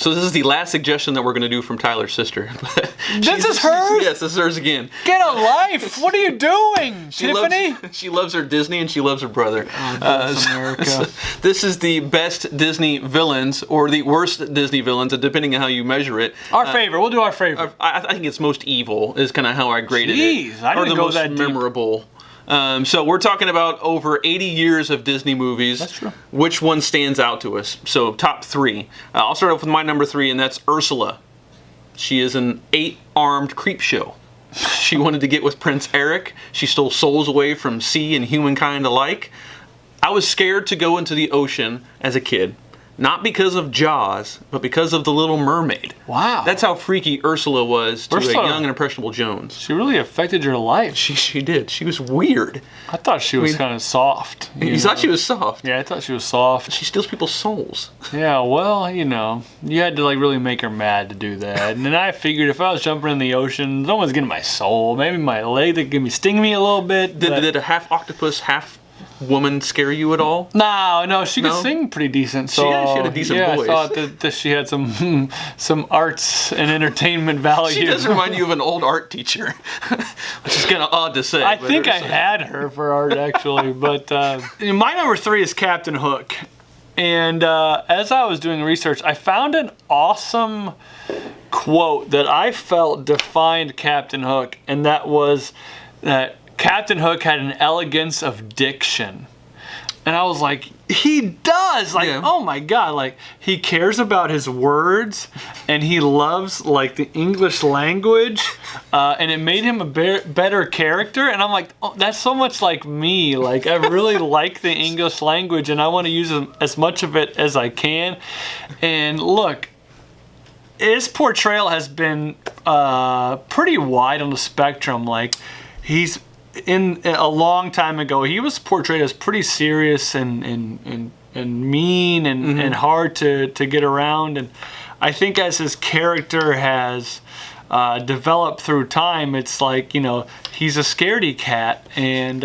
So this is the last suggestion that we're going to do from Tyler's sister. This is hers? Yes, this is hers again. Get a life! What are you doing, Tiffany? She loves her Disney and she loves her brother. America. So this is the best Disney villains or the worst Disney villains, depending on how you measure it. Our favorite. We'll do our favorite. I think it's most evil is kind of how I graded it. Jeez, I didn't or the go most that deep. memorable. So we're talking about over 80 years of Disney movies. That's true. Which one stands out to us? So top 3. I'll start off with my number 3, and that's Ursula. She is an 8-armed creep show. She wanted to get with Prince Eric. She stole souls away from sea and humankind alike. I was scared to go into the ocean as a kid. Not because of Jaws, but because of The Little Mermaid. Wow. That's how freaky Ursula was to Ursula. a young and impressionable Jones. She really affected your life. She did. She was weird. I thought she was kind of soft. You thought she was soft. Yeah, I thought she was soft. She steals people's souls. Yeah, well, you had to like really make her mad to do that. And then I figured if I was jumping in the ocean, someone's getting my soul. Maybe my leg that could sting me a little bit. Did a half octopus, half woman scare you at all? No, she could No? sing pretty decent. So She had a decent voice. I thought that she had some arts and entertainment value. She does remind you of an old art teacher, which is kind of odd to say. I but think I Ursula- had her for art actually, but my number 3 is Captain Hook. And as I was doing research, I found an awesome quote that I felt defined Captain Hook, and that was that Captain Hook had an elegance of diction. And I was like, he does! Like, Yeah. oh my God, like, he cares about his words, and he loves, like, the English language, and it made him a better character, and I'm like, oh, that's so much like me. Like, I really like the English language, and I want to use as much of it as I can. And look, his portrayal has been pretty wide on the spectrum. Like, he's in a long time ago, he was portrayed as pretty serious and mean and hard to get around. And I think as his character has developed through time, it's like, he's a scaredy cat, and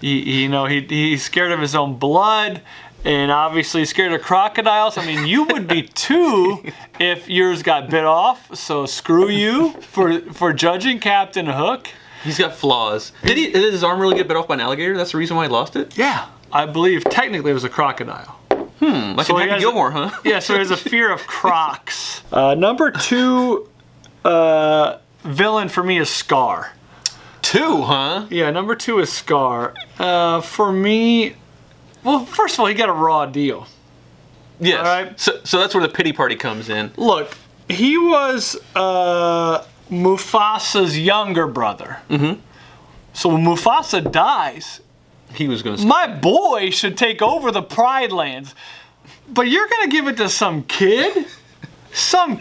he's scared of his own blood. And obviously scared of crocodiles. I mean, you would be too if yours got bit off. So screw you for judging Captain Hook. He's got flaws. Did his arm really get bit off by an alligator? That's the reason why he lost it? Yeah, I believe technically it was a crocodile. Like So in he Happy has Gilmore, huh? Yeah, so there's a fear of crocs. Number 2 villain for me is Scar. 2, huh? Yeah, number 2 is Scar. For me, well, first of all, he got a raw deal. Yes. All right. So that's where the pity party comes in. Look, he was Mufasa's younger brother. Mm-hmm. So when Mufasa dies, He was going to. my boy should take over the Pride Lands. But you're going to give it to some kid? Some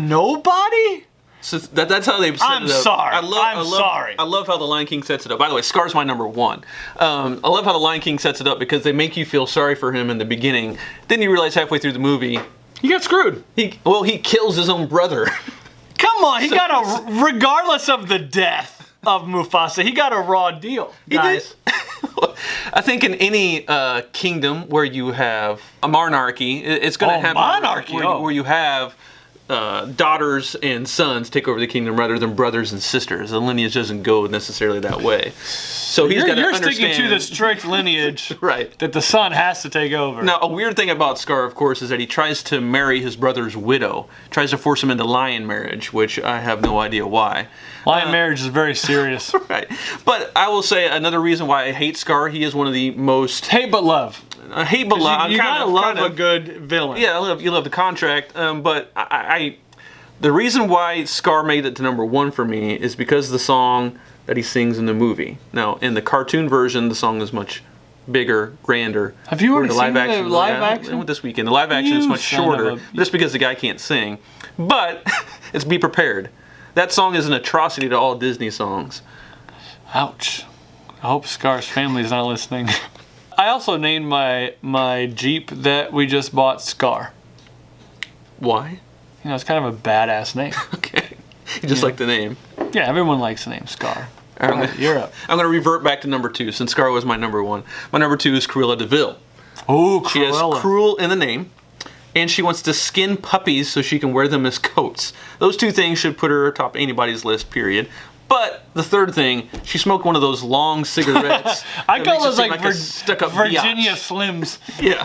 nobody? So that's how they set I'm it up. sorry. I love how the Lion King sets it up. By the way, Scar's my number 1. I love how the Lion King sets it up because they make you feel sorry for him in the beginning. Then you realize halfway through the movie, He got screwed. he kills his own brother. Come on, he got a, regardless of the death of Mufasa, he got a raw deal, guys. I think in any kingdom where you have a monarchy, it's going to happen. Monarchy, where you have daughters and sons take over the kingdom rather than brothers and sisters. The lineage doesn't go necessarily that way. So he's got to You're understand. sticking to the strict lineage Right. that the son has to take over. Now, a weird thing about Scar, of course, is that he tries to marry his brother's widow. Tries to force him into lion marriage, which I have no idea why. Lion marriage is very serious. Right. But I will say another reason why I hate Scar, he is one of the most... Hate but love. hate but love. You gotta love a good villain. Yeah, you love the contract, but the reason why Scar made it to number 1 for me is because of the song that he sings in the movie. Now, in the cartoon version, the song is much bigger, grander. Have you already Where seen the live action? I went this weekend. The live action is You much son of shorter, a- just because the guy can't sing. But it's Be Prepared. That song is an atrocity to all Disney songs. Ouch. I hope Scar's family's not listening. I also named my Jeep that we just bought Scar. Why? It's kind of a badass name. Okay. You just like the name. Yeah, everyone likes the name Scar. I'm All right, gonna- you're up. I'm going to revert back to number 2, since Scar was my number 1. My number 2 is Cruella de Vil. Oh, She has Cruella. cruel in the name. and she wants to skin puppies so she can wear them as coats. Those two things should put her atop anybody's list, period. But the third thing, she smoked one of those long cigarettes. I call those a stuck-up Virginia biatch. Slims. Yeah.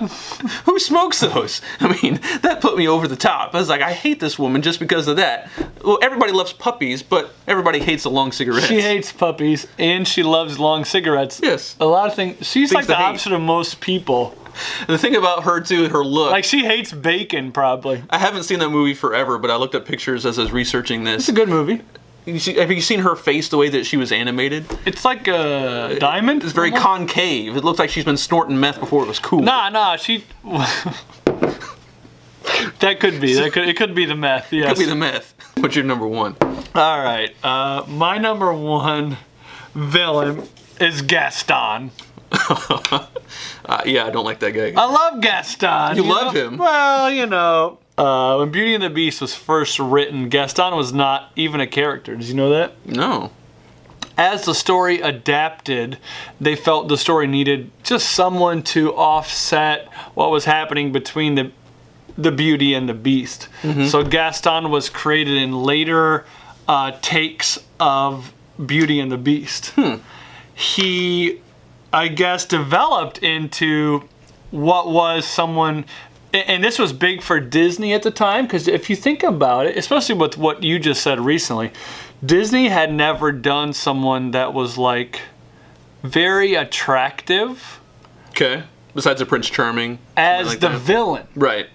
Who smokes those? I mean, that put me over the top. I was like, I hate this woman just because of that. Well, everybody loves puppies, but everybody hates the long cigarettes. She hates puppies and she loves long cigarettes. Yes. A lot of things. She's Things like the to hate. opposite of most people. The thing about her, too, her look. Like, she hates bacon, probably. I haven't seen that movie forever, but I looked up pictures as I was researching this. It's a good movie. Have you seen her face, the way that she was animated? It's like a diamond. It's very concave. It looks like she's been snorting meth before it was cool. Nah, she... That could be. It could be the meth, yes. Could be the meth. What's your number one? All right. My number one villain is Gaston. Yeah, I don't like that guy. I love Gaston. You love him? Well, when Beauty and the Beast was first written, Gaston was not even a character. Did you know that? No. As the story adapted, they felt the story needed just someone to offset what was happening between the Beauty and the Beast. Mm-hmm. So Gaston was created in later takes of Beauty and the Beast. He, I guess, developed into what was someone... And this was big for Disney at the time, because if you think about it, especially with what you just said recently, Disney had never done someone that was like very attractive Okay. Besides a Prince Charming. as like the that. villain, Right.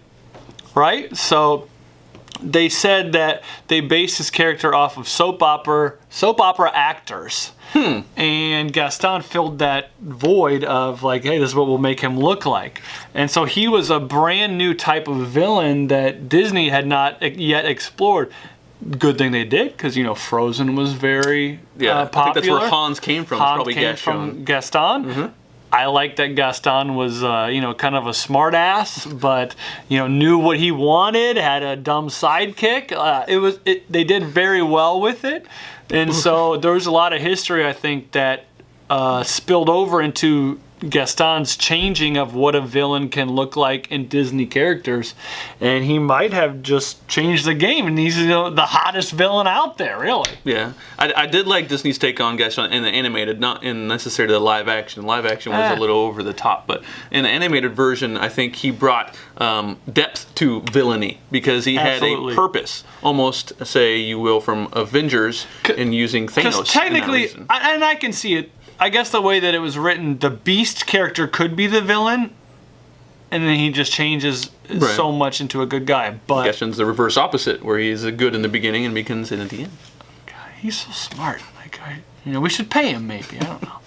right? So they said that they based his character off of soap opera actors. And Gaston filled that void of like, hey, this is what will make him look like. And so he was a brand new type of villain that Disney had not yet explored. Good thing they did, because Frozen was very Yeah. popular. I think that's where Hans came from. It's Hans probably came Gaston. from Gaston. I like that Gaston was, kind of a smart ass, but, knew what he wanted, had a dumb sidekick. They did very well with it. And so there was a lot of history, I think, that spilled over into Gaston's changing of what a villain can look like in Disney characters. And he might have just changed the game, and he's the hottest villain out there, really. Yeah. I did like Disney's take on Gaston in the animated, not in necessarily the live action. Live action was a little over the top, but in the animated version, I think he brought depth to villainy, because he Absolutely. had a purpose, almost, say you will, from Avengers in using Thanos. Because technically, in that reason. and I can see it, I guess the way that it was written, the Beast character could be the villain, and then he just changes so much into a good guy. But Gaston's the reverse opposite, where he's a good in the beginning and becomes in at the end. he's so smart. Like, we should pay him maybe. I don't know.